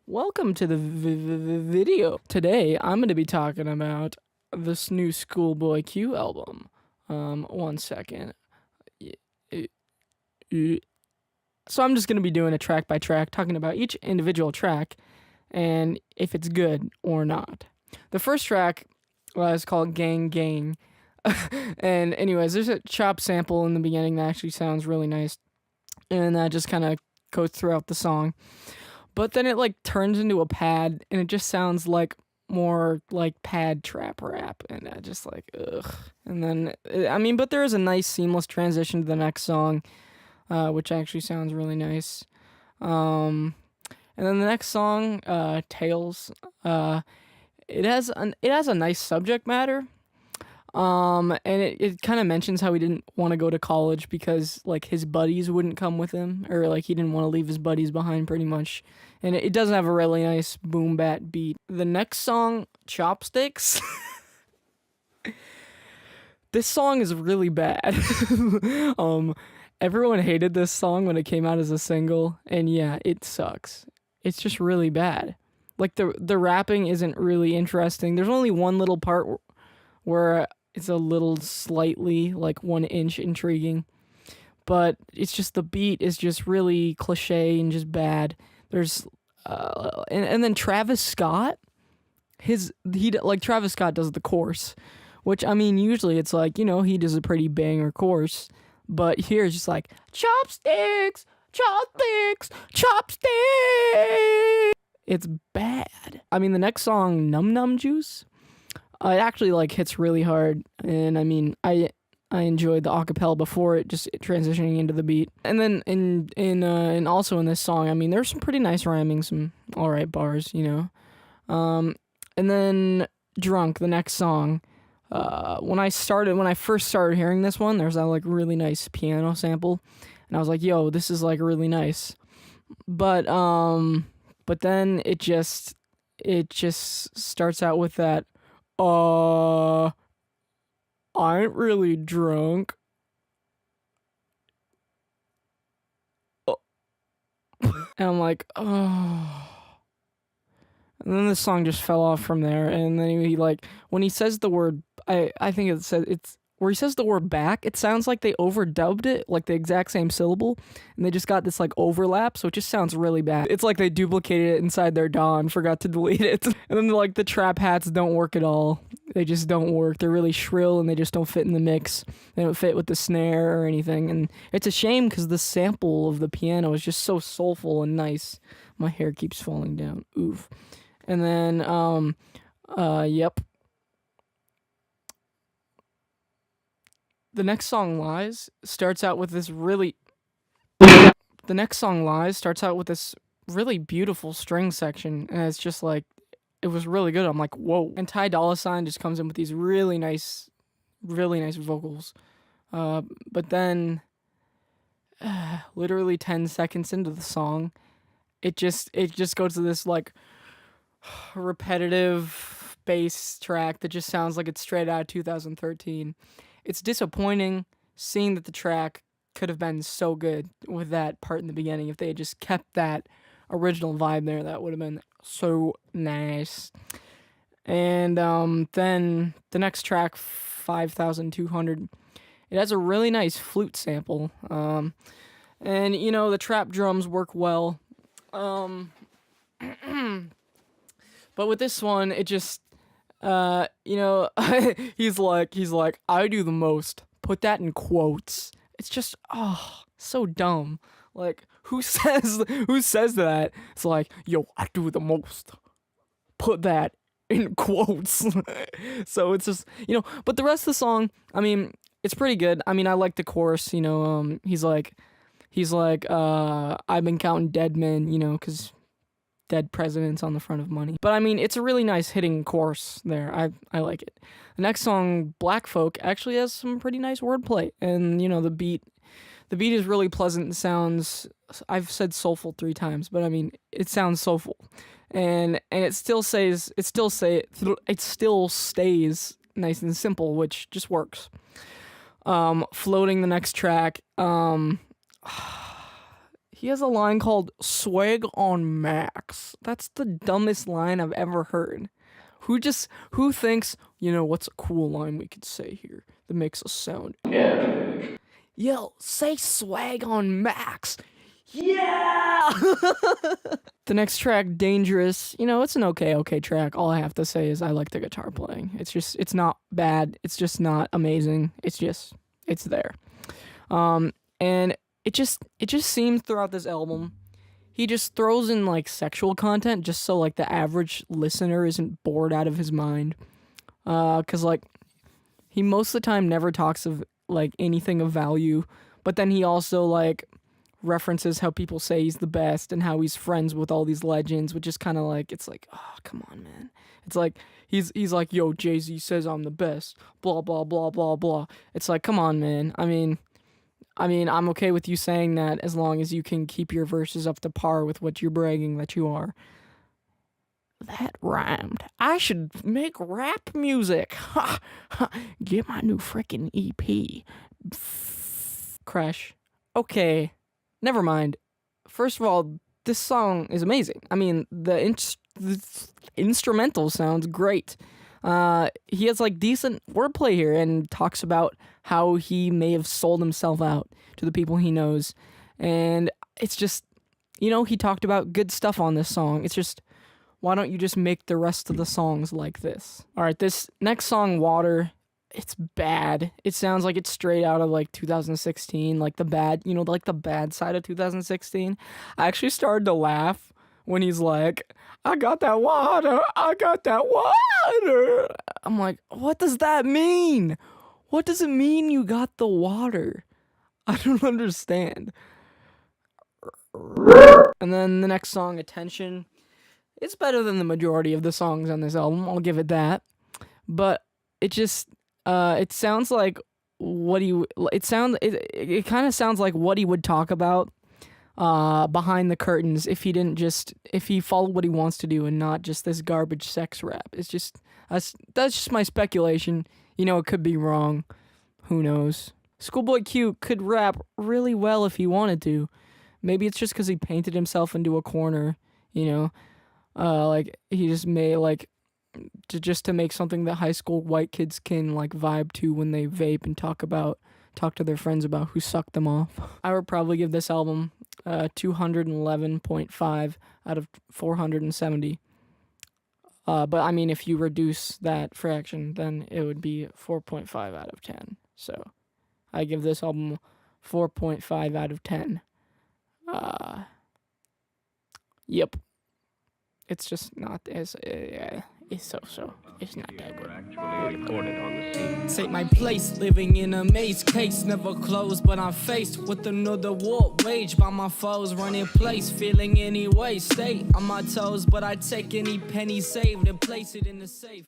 Welcome to the video. Today, I'm going to be talking about this new ScHoolboy Q album. One second. So I'm just going to be doing a track by track, talking about each individual track and if it's good or not. The first track is called Gang Gang. And anyways, there's a chop sample in the beginning that actually sounds really nice. And that just kind of goes throughout the song. But then it like turns into a pad and it just sounds like more like pad trap rap, and I just like ugh. And then but there is a nice seamless transition to the next song, which actually sounds really nice. And then the next song, Tales, it has a nice subject matter. And it kind of mentions how he didn't want to go to college because like his buddies wouldn't come with him, or like he didn't want to leave his buddies behind pretty much. And it doesn't have a really nice boom bat beat. The next song, Chopsticks. This song is really bad. Everyone hated this song when it came out as a single, and yeah, it sucks. It's just really bad. Like the rapping isn't really interesting. There's only one little part where it's a little slightly like 1 inch intriguing, but it's just the beat is just really cliche and just bad. There's and then Travis Scott, Travis Scott does the chorus, which I mean usually it's like, he does a pretty banger chorus, but here it's just like chopsticks, chopsticks, chopsticks. It's bad. I mean, the next song, Num Num Juice, it actually like hits really hard, and I mean I enjoyed the acapella before it just transitioning into the beat. And then and also in this song, I mean there's some pretty nice rhyming, some alright bars, and then Drunk, the next song. When I first started hearing this one, there's that like really nice piano sample, and I was like, yo, this is like really nice. But then it just starts out with that I ain't really drunk. And I'm like, oh. And then the song just fell off from there. And then he like, when he says the word, I think it's where he says the word back, it sounds like they overdubbed it, like the exact same syllable, and they just got this like overlap, so it just sounds really bad. It's like they duplicated it inside their DAW and forgot to delete it. And then like the trap hats don't work at all. They just don't work. They're really shrill and they just don't fit in the mix. They don't fit with the snare or anything, and it's a shame because the sample of the piano is just so soulful and nice. My hair keeps falling down. Oof. And then yep. The next song, Lies, starts out with this really beautiful string section, and it's just like, it was really good. I'm like, whoa. And Ty Dolla $ign just comes in with these really nice vocals. But then, literally 10 seconds into the song, it just goes to this like repetitive bass track that just sounds like it's straight out of 2013. It's disappointing seeing that the track could have been so good with that part in the beginning. If they had just kept that original vibe there, that would have been so nice. And then the next track, 5200, it has a really nice flute sample. And the trap drums work well. But with this one, it just he's like, I do the most. Put that in quotes. It's just, so dumb. Like, who says that? It's like, yo, I do the most. Put that in quotes. So it's just, but the rest of the song, I mean, it's pretty good. I mean, I like the chorus, he's like, I've been counting dead men, because dead presidents on the front of money. But I mean, it's a really nice hitting chorus there. I like it. The next song, Black Folk, actually has some pretty nice wordplay, and the beat is really pleasant. It sounds, I've said soulful 3 times, but I mean, it sounds soulful, and it still stays nice and simple, which just works. Floating, the next track, He has a line called "swag on max." That's the dumbest line I've ever heard. Who thinks, what's a cool line we could say here that makes us sound epic? Yo, say swag on max. Yeah! The next track, Dangerous, it's an okay track. All I have to say is I like the guitar playing. It's not bad. It's just not amazing. It's there. And it just seems throughout this album, he just throws in like sexual content just so like the average listener isn't bored out of his mind. 'Cause like he most of the time never talks of like anything of value, but then he also like references how people say he's the best and how he's friends with all these legends, which is kind of like, it's like, oh, come on, man. It's like he's like, yo, Jay-Z says I'm the best, blah blah blah blah blah. It's like, come on, man. I mean, I'm okay with you saying that as long as you can keep your verses up to par with what you're bragging that you are. That rhymed. I should make rap music. Ha! Get my new freaking EP. CrasH. Okay, never mind. First of all, this song is amazing. I mean, the instrumental sounds great. He has like decent wordplay here and talks about how he may have sold himself out to the people he knows. And it's just, he talked about good stuff on this song. It's just, why don't you just make the rest of the songs like this? All right, this next song, Water, it's bad. It sounds like it's straight out of like 2016, like the bad, like the bad side of 2016. I actually started to laugh when he's like, I got that water, I got that water. I'm like, what does that mean? What does it mean you got the water? I don't understand. And then the next song, Attention. It's better than the majority of the songs on this album, I'll give it that. But it just, it sounds like what it kind of sounds like what he would talk about behind the curtains if he followed what he wants to do and not just this garbage sex rap. It's just, that's just my speculation. It could be wrong. Who knows? ScHoolboy Q could rap really well if he wanted to. Maybe it's just because he painted himself into a corner, like he just made like to make something that high school white kids can like vibe to when they vape and talk to their friends about who sucked them off. I would probably give this album 211.5 out of 470. But I mean, if you reduce that fraction, then it would be 4.5 out of 10. So I give this album 4.5 out of 10. Yep. It's just not as, it's so. It's not that good. Actually recorded on the scene. Take my place, living in a maze case, never closed, but I'm faced with another war waged by my foes, running place, feeling any way, stay on my toes, but I take any penny saved and place it in the safe.